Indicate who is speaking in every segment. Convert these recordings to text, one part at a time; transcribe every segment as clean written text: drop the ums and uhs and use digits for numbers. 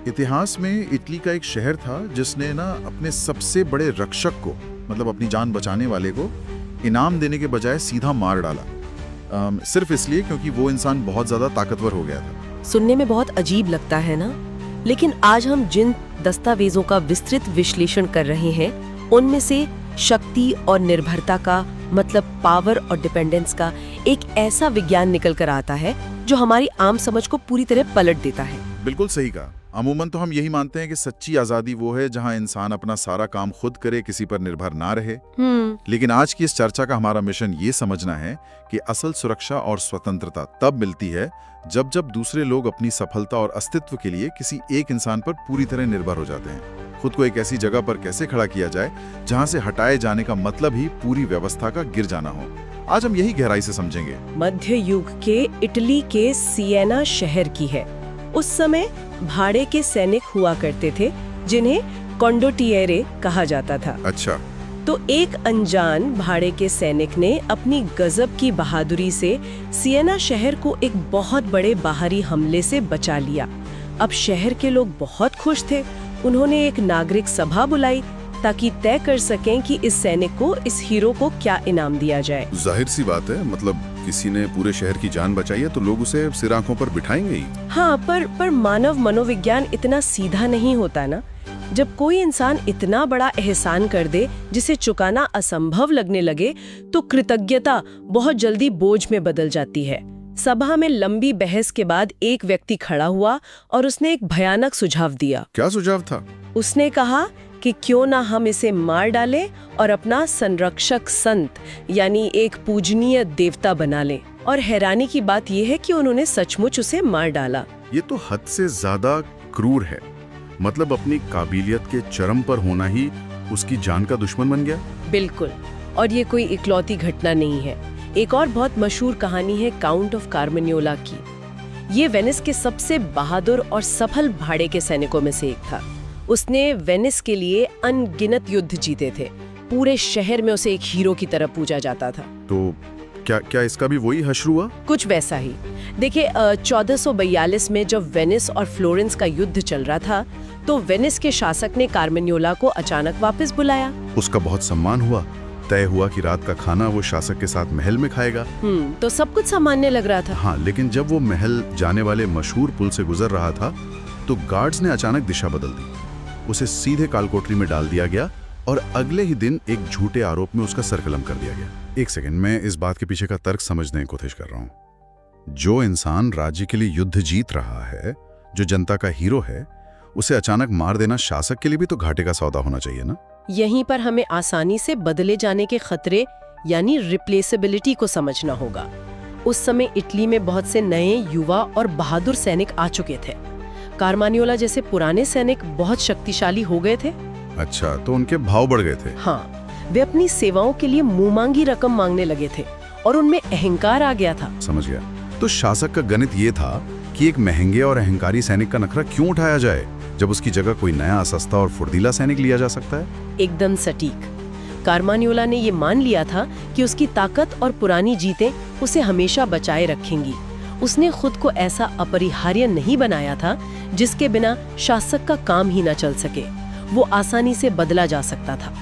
Speaker 1: इतिहास में इटली का एक शहर था जिसने ना अपने सबसे बड़े रक्षक को, मतलब अपनी जान बचाने वाले को, इनाम देने के बजाय सीधा मार डाला। सिर्फ इसलिए क्योंकि वो इंसान बहुत ज्यादा ताकतवर हो गया था।
Speaker 2: सुनने में बहुत अजीब लगता है ना, लेकिन आज हम जिन दस्तावेजों का विस्तृत विश्लेषण कर रहे हैं उनमें से शक्ति और निर्भरता का, मतलब पावर और डिपेंडेंस का एक ऐसा विज्ञान निकल कर आता है जो हमारी आम समझ को पूरी तरह पलट देता है।
Speaker 1: बिल्कुल सही कहा। अमूमन तो हम यही मानते हैं कि सच्ची आजादी वो है जहां इंसान अपना सारा काम खुद करे, किसी पर निर्भर ना रहे। लेकिन आज की इस चर्चा का हमारा मिशन ये समझना है कि असल सुरक्षा और स्वतंत्रता तब मिलती है जब जब दूसरे लोग अपनी सफलता और अस्तित्व के लिए किसी एक इंसान पर पूरी तरह निर्भर हो जाते हैं। खुद को एक ऐसी जगह पर कैसे खड़ा किया जाए जहां से हटाए जाने का मतलब ही पूरी व्यवस्था का गिर जाना हो। आज हम यही गहराई से समझेंगे।
Speaker 2: मध्य युग के इटली के सिएना शहर की है। उस समय भाड़े के सैनिक हुआ करते थे जिन्हें कॉन्डोटिएरे कहा जाता था।
Speaker 1: अच्छा।
Speaker 2: तो एक अनजान भाड़े के सैनिक ने अपनी गजब की बहादुरी से सिएना शहर को एक बहुत बड़े बाहरी हमले से बचा लिया। अब शहर के लोग बहुत खुश थे। उन्होंने एक नागरिक सभा बुलाई ताकि तय कर सकें कि इस सैनिक को, इस हीरो को क्या इनाम दिया जाए।
Speaker 3: जाहिर सी बात है, मतलब किसी ने पूरे शहर की जान बचाई है तो लोग उसे सिर आंखों पर बिठाएंगे ही।
Speaker 2: हाँ, पर मानव मनोविज्ञान इतना सीधा नहीं होता ना। जब कोई इंसान इतना बड़ा एहसान कर दे जिसे चुकाना असंभव लगने लगे तो कृतज्ञता बहुत जल्दी बोझ में बदल जाती है। सभा में लंबी बहस के बाद एक व्यक्ति खड़ा हुआ और उसने एक भयानक सुझाव दिया।
Speaker 3: क्या सुझाव था?
Speaker 2: उसने कहा कि क्यों ना हम इसे मार डालें और अपना संरक्षक संत, यानी एक पूजनीय देवता बना लें। और हैरानी की बात यह है कि उन्होंने सचमुच उसे मार डाला।
Speaker 3: ये तो हद से ज्यादा क्रूर है। मतलब अपनी काबिलियत के चरम पर होना ही उसकी जान का दुश्मन बन गया।
Speaker 2: बिल्कुल। और ये कोई इकलौती घटना नहीं है। एक और बहुत मशहूर कहानी है काउंट ऑफ कार्मेनियोला की। ये वेनिस के सबसे बहादुर और सफल भाड़े के सैनिकों में से एक था। उसने वेनिस के लिए अनगिनत युद्ध जीते थे। पूरे शहर में उसे एक हीरो की तरह पूजा जाता था।
Speaker 3: तो क्या इसका भी वही हश्र हुआ?
Speaker 2: कुछ वैसा ही। देखिए, 1442 में जब वेनिस और फ्लोरेंस का युद्ध चल रहा था तो वेनिस के शासक ने कार्मेनियोला को अचानक वापस बुलाया।
Speaker 3: उसका बहुत सम्मान हुआ। तय हुआ कि रात का खाना वो शासक के साथ महल में खाएगा।
Speaker 2: तो सब कुछ सामान्य लग रहा था।
Speaker 3: हाँ, लेकिन जब वो महल जाने वाले मशहूर पुल से गुजर रहा था तो गार्ड्स ने अचानक दिशा बदल दी। उसे सीधे कालकोठरी में डाल दिया गया और अगले ही दिन एक झूठे आरोप में उसका सर कलम कर दिया गया। एक सेकंड, मैं इस बात के पीछे का तर्क समझने की कोशिश कर रहा हूँ। जो इंसान राज्य के लिए युद्ध जीत रहा है, जो जनता का हीरो है, उसे अचानक मार देना शासक के लिए भी तो घाटे का सौदा होना चाहिए ना।
Speaker 2: यहीं पर हमें आसानी से बदले जाने के खतरे यानी रिप्लेसेबिलिटी को समझना होगा। उस समय इटली में बहुत से नए युवा और बहादुर सैनिक आ चुके थे। कार्मानियोला जैसे पुराने सैनिक बहुत शक्तिशाली हो गए थे।
Speaker 3: अच्छा, तो उनके भाव बढ़ गए थे।
Speaker 2: हाँ, वे अपनी सेवाओं के लिए मुंहमांगी रकम मांगने लगे थे और उनमें अहंकार आ गया था।
Speaker 3: समझ गया। तो शासक का गणित ये था कि एक महंगे और अहंकारी सैनिक का नखरा क्यों उठाया जाए जब उसकी जगह कोई नया सस्ता और फुर्तीला सैनिक लिया जा सकता है।
Speaker 2: एकदम सटीक। कार्मानियोला ने ये मान लिया था कि उसकी ताकत और पुरानी जीतें उसे हमेशा बचाए रखेंगी। उसने खुद को ऐसा अपरिहार्य नहीं बनाया था जिसके बिना शासक का काम ही न चल सके। वो आसानी से बदला जा सकता था।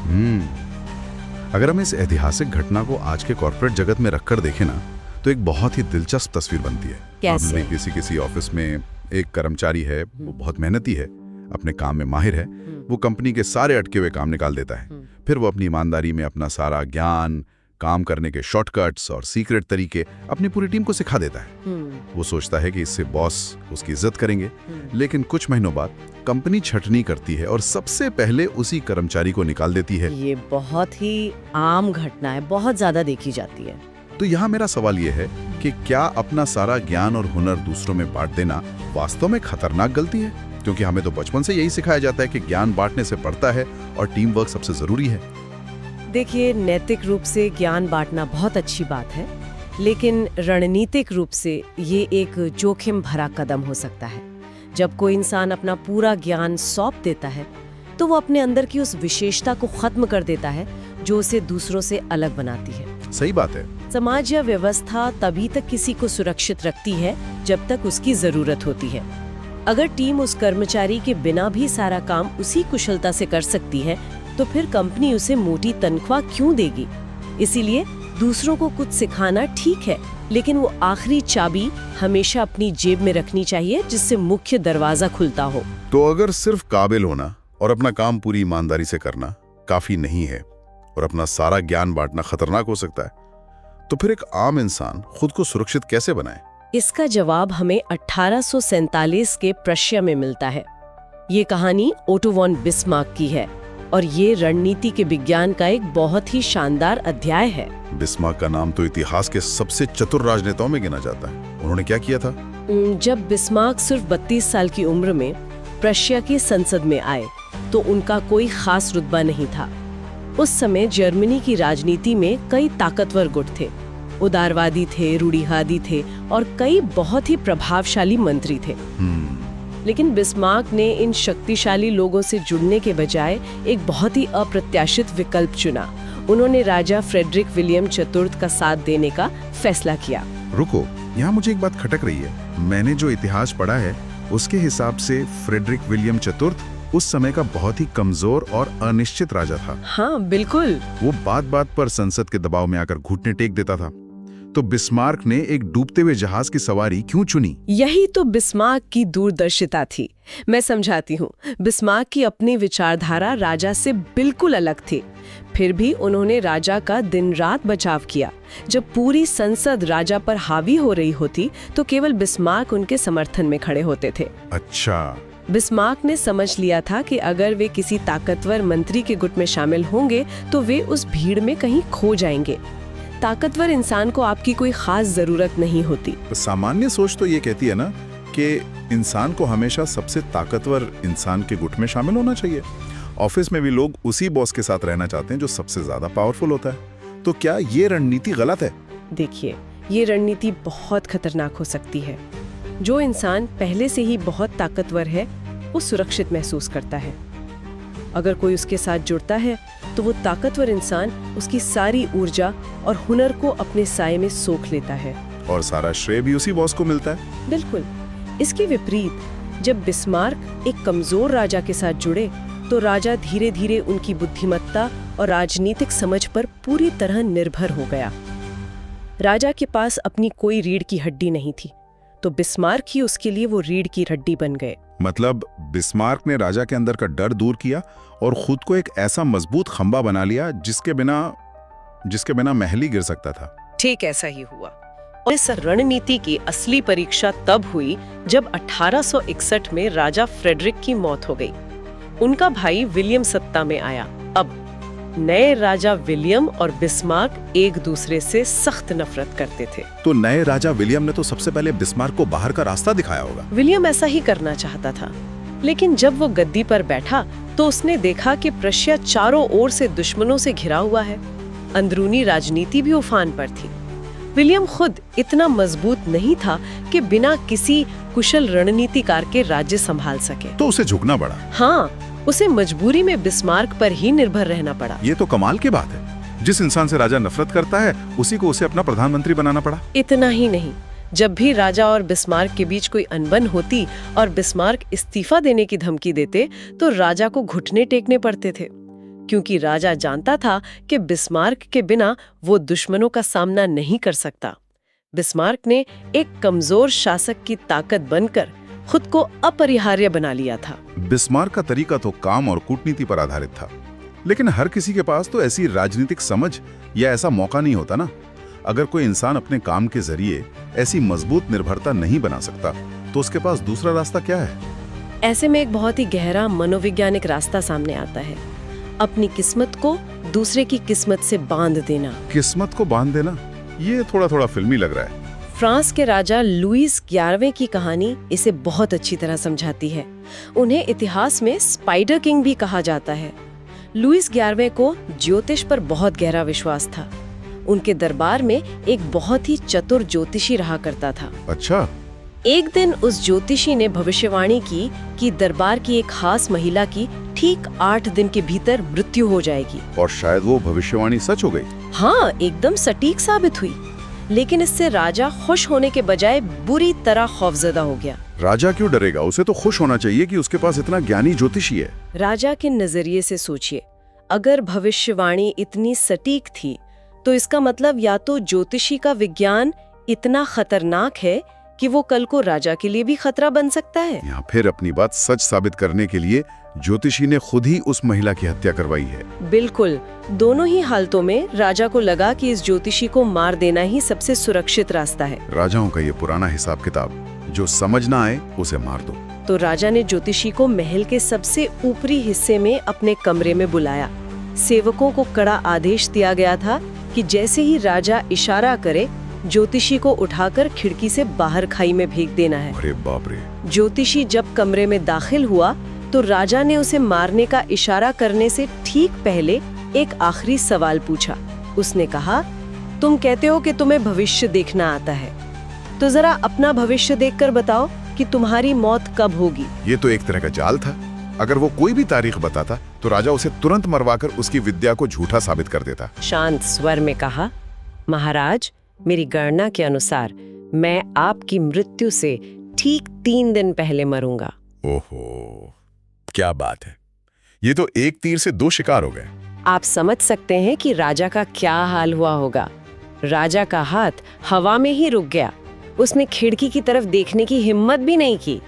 Speaker 3: अगर हम इस ऐतिहासिक घटना को आज के कॉर्पोरेट जगत में रखकर देखें ना, तो एक बहुत ही दिलचस्प तस्वीर बनती है।
Speaker 2: कैसे?
Speaker 3: किसी ऑफिस में एक कर्मचारी है, वो बहुत मेहनती है, अपने काम में माहिर है। वो कंपनी के सारे अटके हुए काम निकाल देता है। फिर वो अपनी ईमानदारी में अपना सारा ज्ञान, काम करने के शॉर्टकट्स और सीक्रेट तरीके अपनी पूरी टीम को सिखा देता है। वो सोचता है कि इससे बॉस उसकी इज्जत करेंगे। लेकिन कुछ महीनों बाद कंपनी छटनी करती है और सबसे पहले उसी कर्मचारी को निकाल देती है।
Speaker 2: ये बहुत ही आम घटना है, बहुत ज्यादा देखी जाती है।
Speaker 3: तो यहाँ मेरा सवाल ये है कि क्या अपना सारा ज्ञान और हुनर दूसरों में बांट देना वास्तव में खतरनाक गलती है? क्योंकि हमें तो बचपन से यही सिखाया जाता है कि ज्ञान बांटने से बढ़ता है और टीम वर्क सबसे जरूरी है।
Speaker 2: देखिए, नैतिक रूप से ज्ञान बांटना बहुत अच्छी बात है, लेकिन रणनीतिक रूप से ये एक जोखिम भरा कदम हो सकता है। जब कोई इंसान अपना पूरा ज्ञान सौंप देता है तो वो अपने अंदर की उस विशेषता को खत्म कर देता है जो उसे दूसरों से अलग बनाती है।
Speaker 3: सही बात है।
Speaker 2: समाज या व्यवस्था तभी तक किसी को सुरक्षित रखती है जब तक उसकी जरूरत होती है। अगर टीम उस कर्मचारी के बिना भी सारा काम उसी कुशलता से कर सकती है, तो फिर कंपनी उसे मोटी तनख्वाह क्यों देगी? इसीलिए दूसरों को कुछ सिखाना ठीक है, लेकिन वो आखिरी चाबी हमेशा अपनी जेब में रखनी चाहिए, जिससे मुख्य दरवाजा खुलता हो।
Speaker 3: तो अगर सिर्फ काबिल होना और अपना काम पूरी ईमानदारी से करना काफी नहीं है और अपना सारा ज्ञान बांटना खतरनाक हो सकता है, तो फिर एक आम इंसान खुद को सुरक्षित कैसे बनाए?
Speaker 2: इसका जवाब हमें 1847 के प्रशिया में मिलता है। ये कहानी ओटो वॉन बिस्मार्क की है और ये रणनीति के विज्ञान का एक बहुत ही शानदार अध्याय है।
Speaker 3: बिस्मार्क का नाम तो इतिहास के सबसे चतुर राजनेताओं में गिना जाता है। उन्होंने क्या किया था?
Speaker 2: जब बिस्मार्क सिर्फ 32 साल की उम्र में प्रशिया की संसद में आए, तो उनका कोई खास रुतबा नहीं था। उस समय जर्मनी की राजनीति में कई ताकतवर गुट थे, उदारवादी थे, रूढ़िवादी थे और कई बहुत ही प्रभावशाली मंत्री थे। लेकिन बिस्मार्क ने इन शक्तिशाली लोगों से जुड़ने के बजाय एक बहुत ही अप्रत्याशित विकल्प चुना। उन्होंने राजा फ्रेडरिक विलियम चतुर्थ का साथ देने का फैसला किया।
Speaker 3: रुको, यहाँ मुझे एक बात खटक रही है। मैंने जो इतिहास पढ़ा है उसके हिसाब से फ्रेडरिक विलियम चतुर्थ उस समय का बहुत ही कमजोर और अनिश्चित राजा था।
Speaker 2: हाँ बिल्कुल।
Speaker 3: वो बात बात पर संसद के दबाव में आकर घुटने टेक देता था। तो बिस्मार्क ने एक डूबते हुए जहाज की सवारी क्यों चुनी?
Speaker 2: यही तो बिस्मार्क की दूरदर्शिता थी। मैं समझाती हूँ। बिस्मार्क की अपनी विचारधारा राजा से बिल्कुल अलग थी। फिर भी उन्होंने राजा का दिन रात बचाव किया। जब पूरी संसद राजा पर हावी हो रही होती, तो केवल बिस्मार्क उनके समर्थन में खड़े होते थे।
Speaker 3: अच्छा।
Speaker 2: बिस्मार्क ने समझ लिया था कि अगर वे किसी ताकतवर मंत्री के गुट में शामिल होंगे, तो वे उस भीड़ में कहीं खो जाएंगे। ताकतवर इंसान को आपकी कोई खास जरूरत नहीं होती।
Speaker 3: सामान्य सोच तो ये कहती है ना कि इंसान को हमेशा सबसे ताकतवर इंसान के गुट में शामिल होना चाहिए। ऑफिस में भी लोग उसी बॉस के साथ रहना चाहते हैं जो सबसे ज्यादा पावरफुल होता है। तो क्या ये रणनीति गलत है?
Speaker 2: देखिए, ये रणनीति बहुत खतरनाक हो सकती है। जो इंसान पहले से ही बहुत ताकतवर है, वो सुरक्षित महसूस करता है। अगर कोई उसके साथ जुड़ता है, तो वो ताकतवर इंसान उसकी सारी ऊर्जा और हुनर को अपने साये में सोख लेता है
Speaker 3: और सारा श्रेय भी उसी बॉस को मिलता है।
Speaker 2: बिल्कुल। इसके विपरीत, जब बिस्मार्क एक कमजोर राजा के साथ जुड़े, तो राजा धीरे धीरे उनकी बुद्धिमत्ता और राजनीतिक समझ पर पूरी तरह निर्भर हो गया। राजा के पास अपनी कोई रीढ़ की हड्डी नहीं थी, तो बिस्मार्क ही उसके लिए वो रीढ़ की हड्डी बन गए।
Speaker 3: मतलब बिस्मार्क ने राजा के अंदर का डर दूर किया और खुद को एक ऐसा मजबूत खंबा बना लिया जिसके बिना महल ही गिर सकता था।
Speaker 2: ठीक ऐसा ही हुआ। और इस रणनीति की असली परीक्षा तब हुई जब 1861 में राजा फ्रेडरिक की मौत हो गई। उनका भाई विलियम सत्ता में आया। अब नए राजा विलियम और बिस्मार्क एक दूसरे से सख्त नफरत करते थे।
Speaker 3: तो नए राजा विलियम ने तो सबसे पहले बिस्मार्क को बाहर का रास्ता दिखाया होगा।
Speaker 2: विलियम ऐसा ही करना चाहता था, लेकिन जब वो गद्दी पर बैठा तो उसने देखा कि प्रशिया चारों ओर से दुश्मनों से घिरा हुआ है। अंदरूनी राजनीति भी उफान पर थी। विलियम खुद इतना मजबूत नहीं था कि बिना किसी कुशल रणनीतिकार के राज्य संभाल सके।
Speaker 3: तो उसे झुकना पड़ा।
Speaker 2: हाँ, उसे मजबूरी में बिस्मार्क पर ही निर्भर रहना पड़ा।
Speaker 3: ये तो कमाल की बात है। जिस इंसान से राजा नफरत करता है, उसी को उसे अपना प्रधानमंत्री बनाना पड़ा।
Speaker 2: इतना ही नहीं, जब भी राजा और बिस्मार्क के बीच कोई अनबन होती और बिस्मार्क इस्तीफा देने की धमकी देते, तो राजा को घुटने टेकने पड़ते थे, क्योंकि राजा जानता था कि बिस्मार्क के बिना वो दुश्मनों का सामना नहीं कर सकता। बिस्मार्क ने एक कमजोर शासक की ताकत बनकर खुद को अपरिहार्य बना लिया था।
Speaker 3: बिस्मार्क का तरीका तो काम और कूटनीति पर आधारित था, लेकिन हर किसी के पास तो ऐसी राजनीतिक समझ या ऐसा मौका नहीं होता ना। अगर कोई इंसान अपने काम के जरिए ऐसी मजबूत निर्भरता नहीं बना सकता, तो उसके पास दूसरा रास्ता क्या है?
Speaker 2: ऐसे में एक बहुत ही गहरा मनोवैज्ञानिक रास्ता सामने आता है। अपनी किस्मत को दूसरे की किस्मत से बांध देना।
Speaker 3: किस्मत को बांध देना, ये थोड़ा फिल्मी लग रहा है।
Speaker 2: फ्रांस के राजा लुईस 11वें की कहानी इसे बहुत अच्छी तरह समझाती है। उन्हें इतिहास में स्पाइडर किंग भी कहा जाता है। लुईस 11वें को ज्योतिष पर बहुत गहरा विश्वास था। उनके दरबार में एक बहुत ही चतुर ज्योतिषी रहा करता था।
Speaker 3: अच्छा।
Speaker 2: एक दिन उस ज्योतिषी ने भविष्यवाणी की कि दरबार की एक खास महिला की ठीक 8 दिन के भीतर मृत्यु हो जाएगी।
Speaker 3: और शायद वो भविष्यवाणी सच हो गई।
Speaker 2: हाँ, एकदम सटीक साबित हुई। लेकिन इससे राजा खुश होने के बजाय बुरी तरह खौफजदा हो गया।
Speaker 3: राजा क्यों डरेगा? उसे तो खुश होना चाहिए कि उसके पास इतना ज्ञानी ज्योतिषी है।
Speaker 2: राजा के नजरिए से सोचिए, अगर भविष्यवाणी इतनी सटीक थी तो इसका मतलब या तो ज्योतिषी का विज्ञान इतना खतरनाक है कि वो कल को राजा के लिए भी खतरा बन सकता है,
Speaker 3: या फिर अपनी बात सच साबित करने के लिए ज्योतिषी ने खुद ही उस महिला की हत्या करवाई है।
Speaker 2: बिल्कुल, दोनों ही हालतों में राजा को लगा कि इस ज्योतिषी को मार देना ही सबसे सुरक्षित रास्ता है।
Speaker 3: राजाओं का ये पुराना हिसाब किताब, जो समझ ना आए उसे मार दो।
Speaker 2: तो राजा ने ज्योतिषी को महल के सबसे ऊपरी हिस्से में अपने कमरे में बुलाया। सेवकों को कड़ा आदेश दिया गया था कि जैसे ही राजा इशारा करे, ज्योतिषी को उठाकर खिड़की से बाहर खाई में फेंक देना है।
Speaker 3: अरे बाप रे।
Speaker 2: ज्योतिषी जब कमरे में दाखिल हुआ तो राजा ने उसे मारने का इशारा करने से ठीक पहले एक आखिरी सवाल पूछा। उसने कहा, तुम कहते हो कि तुम्हें भविष्य देखना आता है, तो जरा अपना भविष्य देखकर बताओ कि तुम्हारी मौत कब होगी।
Speaker 3: ये तो एक तरह का जाल था। अगर वो कोई भी तारीख बताता तो राजा उसे तुरंत मरवाकर उसकी विद्या को झूठा साबित कर देता।
Speaker 2: शांत स्वर में कहा, महाराज, मेरी गणना के अनुसार मैं आपकी मृत्यु से ठीक 3 दिन पहले मरूंगा।
Speaker 3: ओहो, क्या बात है। ये तो एक तीर से 2 शिकार हो गए।
Speaker 2: आप समझ सकते हैं कि राजा का क्या हाल हुआ होगा। राजा का हाथ हवा में ही रुक गया। उसने खिड़की की तरफ देखने की हिम्मत भी नहीं की।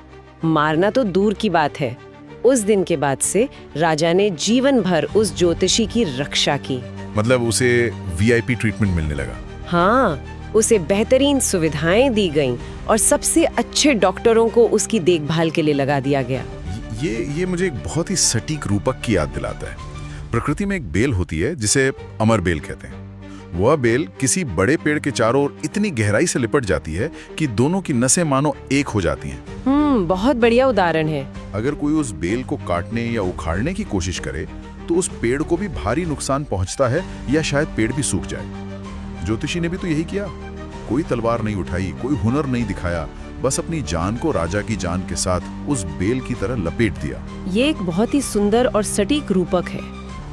Speaker 2: मारना तो दूर की बात है। उस दिन के बाद से राजा ने जीवन भर उस ज्योतिषी की रक्षा की।
Speaker 3: मतलब उसे वीआईपी ट्रीटमेंट मिलने लगा?
Speaker 2: हाँ, उसे बेहतरीन सुविधाएं दी गईं और सबसे अच्छे डॉक्टरों को उसकी देखभाल के लिए लगा दिया गया।
Speaker 3: ये मुझे एक बहुत ही सटीक रूपक की याद दिलाता है। प्रकृति में एक बेल होती है जिसे अमर बेल कहते हैं। वह बेल किसी बड़े पेड़ के चारों ओर इतनी गहराई से लिपट जाती है कि दोनों की नसें मानो एक हो जाती हैं।
Speaker 2: बहुत बढ़िया उदाहरण है।
Speaker 3: अगर कोई उस बेल को काटने या उखाड़ने की कोशिश करे तो उस पेड़ को भी भारी नुकसान पहुंचता है या शायद पेड़ भी सूख जाए। ज्योतिषी ने भी तो यही किया। कोई तलवार नहीं उठाई, कोई हुनर नहीं दिखाया, बस अपनी जान को राजा की जान के साथ उस बेल की तरह लपेट दिया।
Speaker 2: ये एक बहुत ही सुंदर और सटीक रूपक है,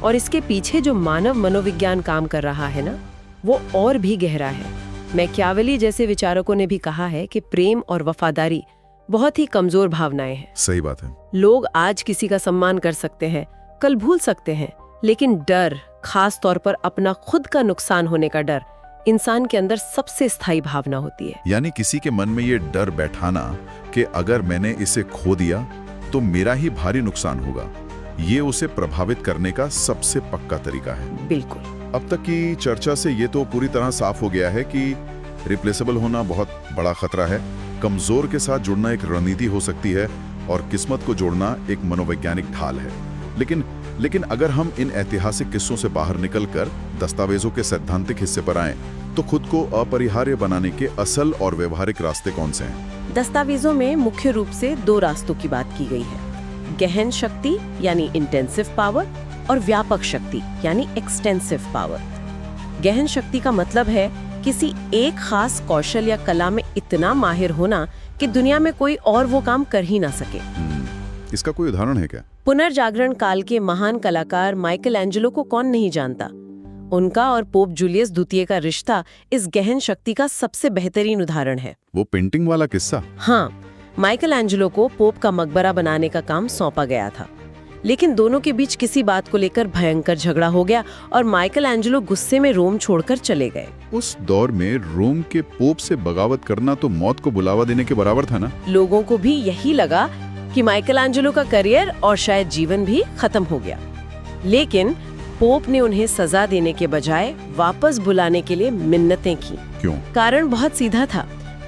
Speaker 2: और इसके पीछे जो मानव मनोविज्ञान काम कर रहा है ना, वो और भी गहरा है। मैकियावेली जैसे विचारकों ने भी कहा है कि प्रेम और वफादारी बहुत ही कमजोर भावनाएं हैं।
Speaker 3: सही बात है।
Speaker 2: लोग आज किसी का सम्मान कर सकते हैं, कल भूल सकते हैं, लेकिन डर, खास तौर पर अपना खुद का नुकसान होने का डर, इंसान के अंदर सबसे स्थायी भावना होती है।
Speaker 3: यानी किसी के मन में ये डर बैठाना कि अगर मैंने इसे खो दिया तो मेरा ही भारी नुकसान होगा, ये उसे प्रभावित करने का सबसे पक्का तरीका है।
Speaker 2: बिल्कुल।
Speaker 3: अब तक की चर्चा से ये तो पूरी तरह साफ हो गया है कि रिप्लेसेबल होना बहुत बड़ा खतरा है। कमजोर के साथ जुड़ना एक रणनीति हो सकती है और किस्मत को जोड़ना एक मनोवैज्ञानिक ढाल है। लेकिन अगर हम इन ऐतिहासिक किस्सों से बाहर निकलकर दस्तावेजों के सैद्धांतिक हिस्से पर आएं, तो खुद को अपरिहार्य बनाने के असल और व्यवहारिक रास्ते कौन से हैं?
Speaker 2: दस्तावेजों में मुख्य रूप से 2 रास्तों की बात की गई है, गहन शक्ति यानी इंटेंसिव पावर और व्यापक शक्ति यानी एक्सटेंसिव पावर। गहन शक्ति का मतलब है किसी एक खास कौशल या कला में इतना माहिर होना कि दुनिया में कोई और वो काम कर ही ना सके।
Speaker 3: इसका कोई उदाहरण है क्या?
Speaker 2: पुनर्जागरण काल के महान कलाकार माइकल एंजेलो को कौन नहीं जानता। उनका और पोप जूलियस द्वितीय का रिश्ता इस गहन शक्ति का सबसे बेहतरीन उदाहरण है।
Speaker 3: वो पेंटिंग वाला किस्सा?
Speaker 2: हाँ, माइकल एंजेलो को पोप का मकबरा बनाने का काम सौंपा गया था, लेकिन दोनों के बीच किसी बात को लेकर भयंकर झगड़ा हो गया और माइकल एंजेलो गुस्से में रोम छोड़कर चले गए।
Speaker 3: उस दौर में रोम के पोप से बगावत करना तो मौत को बुलावा देने के बराबर था ना?
Speaker 2: लोगों को भी यही लगा कि माइकल एंजेलो का करियर और शायद जीवन भी खत्म हो गया, लेकिन पोप ने उन्हें सजा देने के बजाय वापस बुलाने के लिए मिन्नतें की।
Speaker 3: क्यों?
Speaker 2: कारण बहुत सीधा था।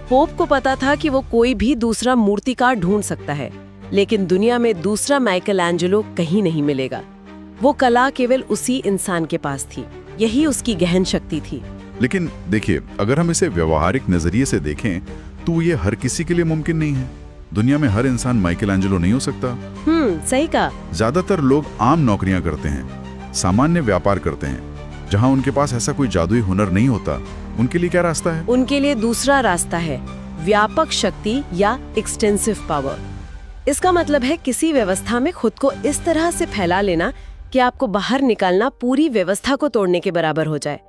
Speaker 2: पोप को पता था कि वो कोई भी दूसरा मूर्तिकार ढूंढ सकता है, लेकिन दुनिया में दूसरा माइकल एंजेलो कहीं नहीं मिलेगा। वो कला केवल उसी इंसान के पास थी, यही उसकी गहन शक्ति थी।
Speaker 3: लेकिन देखिए, अगर हम इसे व्यवहारिक नजरिए से देखें तो ये हर किसी के लिए मुमकिन नहीं है। दुनिया में हर इंसान माइकल एंजेलो नहीं हो सकता।
Speaker 2: सही कहा।
Speaker 3: ज्यादातर लोग आम नौकरियां करते हैं, सामान्य व्यापार करते हैं। जहां उनके पास ऐसा कोई जादुई हुनर नहीं होता, उनके लिए क्या रास्ता है?
Speaker 2: उनके लिए दूसरा रास्ता है, व्यापक शक्ति या एक्सटेंसिव पावर। इसका मतलब है किसी व्यवस्था में खुद को इस तरह से फैला लेना कि आपको बाहर निकालना पूरी व्यवस्था को तोड़ने के बराबर हो जाए।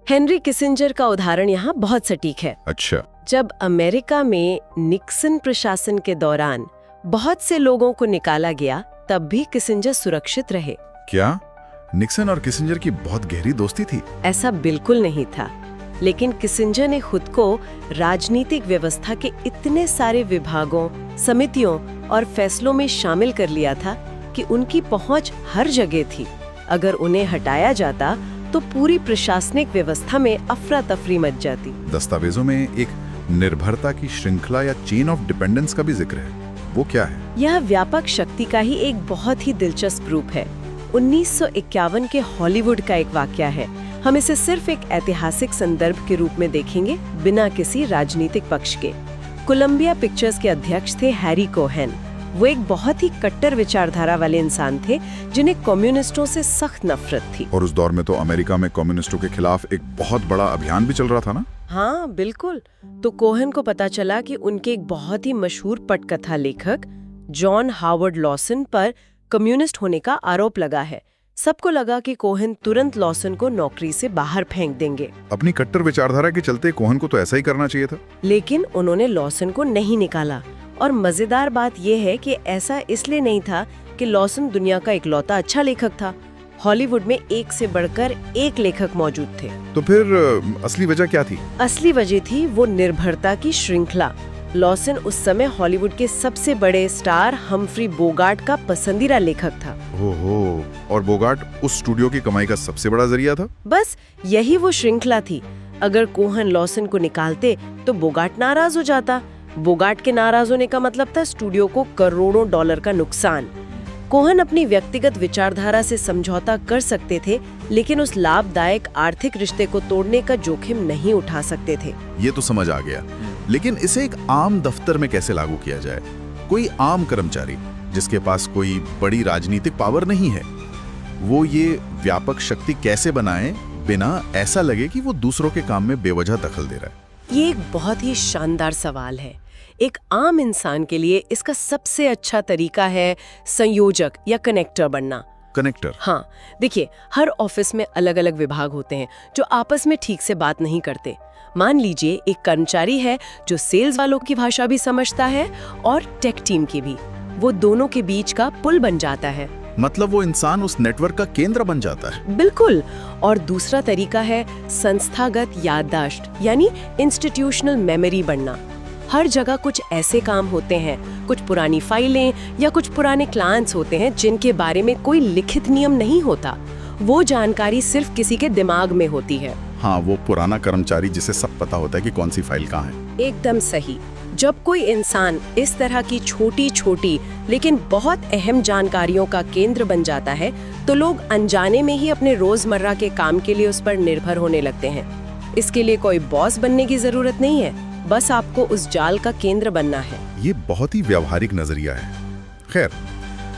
Speaker 2: हेनरी किसिंजर का उदाहरण यहाँ बहुत सटीक है।
Speaker 1: अच्छा।
Speaker 2: जब अमेरिका में निक्सन प्रशासन के दौरान बहुत से लोगों को निकाला गया, तब भी किसिंजर सुरक्षित रहे।
Speaker 1: क्या निक्सन और किसिंजर की बहुत गहरी दोस्ती थी?
Speaker 2: ऐसा बिल्कुल नहीं था, लेकिन किसिंजर ने खुद को राजनीतिक व्यवस्था के इतने सारे विभागों, समितियों और फैसलों में शामिल कर लिया था कि उनकी पहुंच हर जगह थी। अगर उन्हें हटाया जाता तो पूरी प्रशासनिक व्यवस्था में अफरा तफरी मच जाती।
Speaker 1: दस्तावेजों में एक निर्भरता की श्रृंखला या चेन ऑफ डिपेंडेंस का भी जिक्र है, वो क्या है?
Speaker 2: यह व्यापक शक्ति का ही एक बहुत ही दिलचस्प रूप है। 1951 के हॉलीवुड का एक वाकया है। हम इसे सिर्फ एक ऐतिहासिक संदर्भ के रूप में देखेंगे, बिना किसी राजनीतिक पक्ष के। कोलंबिया पिक्चर्स के अध्यक्ष थे हैरी कोहेन। वो एक बहुत ही कट्टर विचारधारा वाले इंसान थे जिन्हें कम्युनिस्टों से सख्त नफरत थी।
Speaker 1: और उस दौर में तो अमेरिका में कम्युनिस्टों के खिलाफ एक बहुत बड़ा अभियान भी चल रहा था ना?
Speaker 2: हाँ बिल्कुल। तो कोहेन को पता चला कि उनके एक बहुत ही मशहूर पटकथा लेखक जॉन हावर्ड लॉसन पर कम्युनिस्ट होने का आरोप लगा है। सबको लगा कि कोहेन तुरंत लॉसन को नौकरी से बाहर फेंक देंगे।
Speaker 1: अपनी कट्टर विचारधारा के चलते कोहेन को तो ऐसा ही करना चाहिए था।
Speaker 2: लेकिन उन्होंने लॉसन को नहीं निकाला। और मजेदार बात यह है कि ऐसा इसलिए नहीं था कि लॉसन दुनिया का इकलौता अच्छा लेखक था। हॉलीवुड में एक से बढ़कर एक लेखक मौजूद थे।
Speaker 1: तो फिर असली वजह क्या थी? असली
Speaker 2: वजह थी वो निर्भरता की श्रृंखला। लॉसन उस समय हॉलीवुड के सबसे बड़े स्टार हम्फ्री बोगार्ट का पसंदीदा लेखक था।
Speaker 1: ओहो, और बोगार्ट उस स्टूडियो की कमाई का सबसे बड़ा जरिया था।
Speaker 2: बस यही वो श्रृंखला थी। अगर कोहेन लॉसन को निकालते तो बोगार्ट नाराज हो जाता। बोगार्ट के नाराज होने का मतलब था स्टूडियो को करोड़ों डॉलर का नुकसान। कोहेन अपनी व्यक्तिगत विचारधारा से समझौता कर सकते थे, लेकिन उस लाभदायक आर्थिक रिश्ते को तोड़ने का जोखिम नहीं उठा सकते थे।
Speaker 3: ये तो समझ आ गया, लेकिन इसे एक आम दफ्तर में कैसे लागू किया जाए? कोई आम कर्मचारी जिसके पास कोई बड़ी राजनीतिक पावर नहीं है, वो ये व्यापक शक्ति कैसे बनाए बिना ऐसा लगे कि वो दूसरों के काम में बेवजह दखल दे रहा है?
Speaker 2: ये एक बहुत ही शानदार सवाल है। एक आम इंसान के लिए इसका सबसे अच्छा तरीका है संयोजक या कनेक्टर बनना।
Speaker 3: कनेक्टर?
Speaker 2: हाँ, देखिए, हर ऑफिस में अलग अलग विभाग होते हैं जो आपस में ठीक से बात नहीं करते। मान लीजिए एक कर्मचारी है जो सेल्स वालों की भाषा भी समझता है और टेक टीम की भी। वो दोनों के बीच का पुल बन जाता है।
Speaker 3: मतलब वो इंसान उस नेटवर्क का केंद्र बन जाता है।
Speaker 2: बिल्कुल। और दूसरा तरीका है संस्थागत याददाश्त यानी इंस्टीट्यूशनल मेमोरी बनना। हर जगह कुछ ऐसे काम होते हैं, कुछ पुरानी फाइलें या कुछ पुराने क्लाइंट्स होते हैं जिनके बारे में कोई लिखित नियम नहीं होता। वो जानकारी सिर्फ किसी के दिमाग में होती है।
Speaker 3: हाँ, वो पुराना कर्मचारी जिसे सब पता होता है कि कौन सी फाइल कहाँ है।
Speaker 2: एकदम सही। जब कोई इंसान इस तरह की छोटी छोटी लेकिन बहुत अहम जानकारियों का केंद्र बन जाता है, तो लोग अनजाने में ही अपने रोजमर्रा के काम के लिए उस पर निर्भर होने लगते हैं। इसके लिए कोई बॉस बनने की जरूरत नहीं है, बस आपको उस जाल का केंद्र बनना है।
Speaker 3: ये बहुत ही व्यावहारिक नजरिया है। खैर,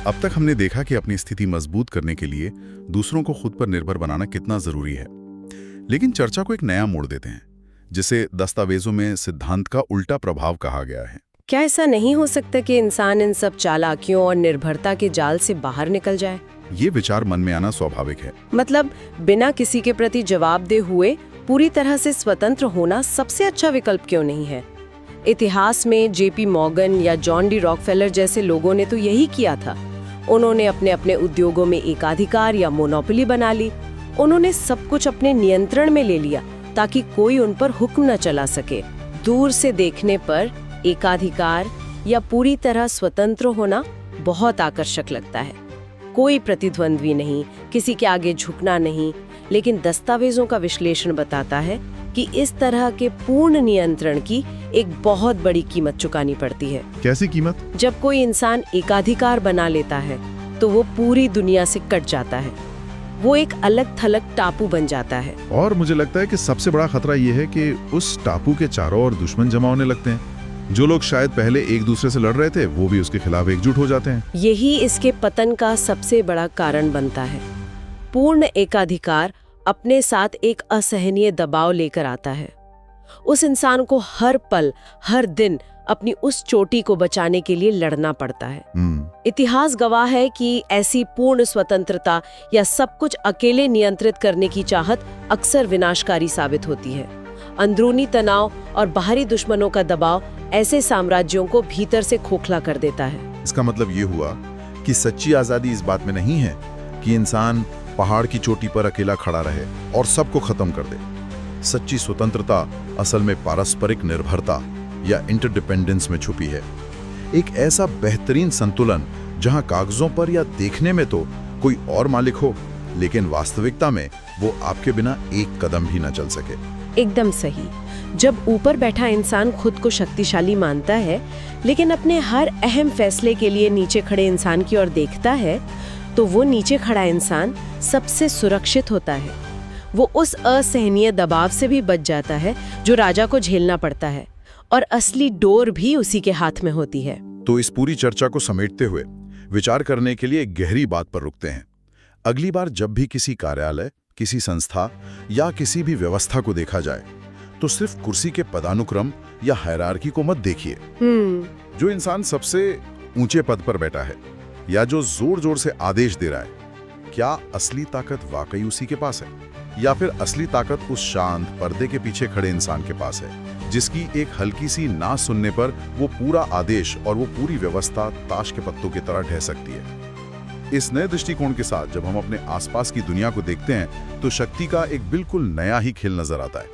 Speaker 3: अब तक हमने देखा कि अपनी स्थिति मजबूत करने के लिए दूसरों को खुद पर निर्भर बनाना कितना जरूरी है। लेकिन चर्चा को एक नया मोड़ देते हैं, जिसे दस्तावेजों में सिद्धांत का उल्टा प्रभाव कहा गया है।
Speaker 2: क्या ऐसा नहीं हो सकता कि इंसान इन सब चालाकियों और निर्भरता के जाल से बाहर निकल जाए?
Speaker 3: ये विचार मन में आना स्वाभाविक है।
Speaker 2: मतलब बिना किसी के प्रति जवाबदेह हुए पूरी तरह से स्वतंत्र होना सबसे अच्छा विकल्प क्यों नहीं है? इतिहास में जेपी मॉर्गन या जॉन डी रॉकफेलर जैसे लोगों ने तो यही किया था। उन्होंने अपने अपने उद्योगों में एकाधिकार या मोनोपोली बना ली। उन्होंने सब कुछ अपने नियंत्रण में ले लिया ताकि कोई उन पर हुक्म न चला सके। दूर से देखने पर एकाधिकार या पूरी तरह स्वतंत्र होना बहुत आकर्षक लगता है। कोई प्रतिद्वंद्वी नहीं, किसी के आगे झुकना नहीं, लेकिन दस्तावेजों का विश्लेषण बताता है कि इस तरह के पूर्ण नियंत्रण की एक बहुत बड़ी कीमत चुकानी पड़ती है।
Speaker 3: कैसी कीमत?
Speaker 2: जब कोई इंसान एकाधिकार बना लेता है तो वो पूरी दुनिया से कट जाता है। वो एक अलग थलग टापू बन जाता है।
Speaker 3: और मुझे लगता है कि सबसे बड़ा खतरा ये है कि उस टापू के चारों ओर दुश्मन जमा होने लगते हैं। जो लोग शायद पहले एक दूसरे से लड़ रहे थे, वो भी उसके खिलाफ एकजुट हो जाते हैं।
Speaker 2: यही इसके पतन का सबसे बड़ा कारण बनता है। पूर्ण एकाधिकार अपने साथ एक असहनीय दबाव लेकर आता है। उस इंसान को हर पल, हर दिन अपनी उस चोटी को बचाने के लिए लड़ना पड़ता है। इतिहास गवाह है कि ऐसी पूर्ण स्वतंत्रता या सब कुछ अकेले नियंत्रित करने की चाहत अक्सर विनाशकारी साबित होती है। अंदरूनी तनाव और बाहरी दुश्मनों का दबाव ऐसे साम्राज्यों को भीतर से खोखला कर देता है।
Speaker 3: इसका मतलब ये हुआ कि सच्ची आजादी इस बात में नहीं है कि इंसान पहाड़ की चोटी पर अकेला खड़ा रहे और सबको खत्म कर दे। सच्ची स्वतंत्रता असल में पारस्परिक निर्भरता या इंटरडिपेंडेंस में छुपी है। एक ऐसा बेहतरीन संतुलन जहां कागजों पर या देखने में तो कोई और मालिक हो, लेकिन वास्तविकता में वो आपके बिना एक कदम भी न चल सके।
Speaker 2: एकदम सही। जब ऊपर बैठा इंसान खुद को शक्तिशाली मानता है, लेकिन अपने हर अहम फैसले के लिए नीचे खड़े इंसान की ओर देखता है, तो वो नीचे खड़ा इंसान सबसे सुरक्षित होता है। वो उस असहनीय दबाव से भी बच जाता है जो राजा को झेलना पड़ता है, और असली डोर भी उसी के हाथ में होती है।
Speaker 3: तो इस पूरी चर्चा को समेटते हुए विचार करने के लिए एक गहरी बात पर रुकते हैं। अगली बार जब भी किसी कार्यालय, किसी संस्था या किसी भी व्यवस्था को देखा जाए, तो सिर्फ कुर्सी के पदानुक्रम या हायरार्की को मत देखिए। जो इंसान सबसे ऊंचे पद पर बैठा है या जो जोर जोर से आदेश दे रहा है, क्या असली ताकत वाकई उसी के पास है, या फिर असली ताकत उस शांत पर्दे के पीछे खड़े इंसान के पास है, जिसकी एक हल्की सी ना सुनने पर वो पूरा आदेश और वो पूरी व्यवस्था ताश के पत्तों की तरह ढह सकती है। इस नए दृष्टिकोण के साथ जब हम अपने आसपास की दुनिया को देखते हैं, तो शक्ति का एक बिल्कुल नया ही खेल नजर आता है।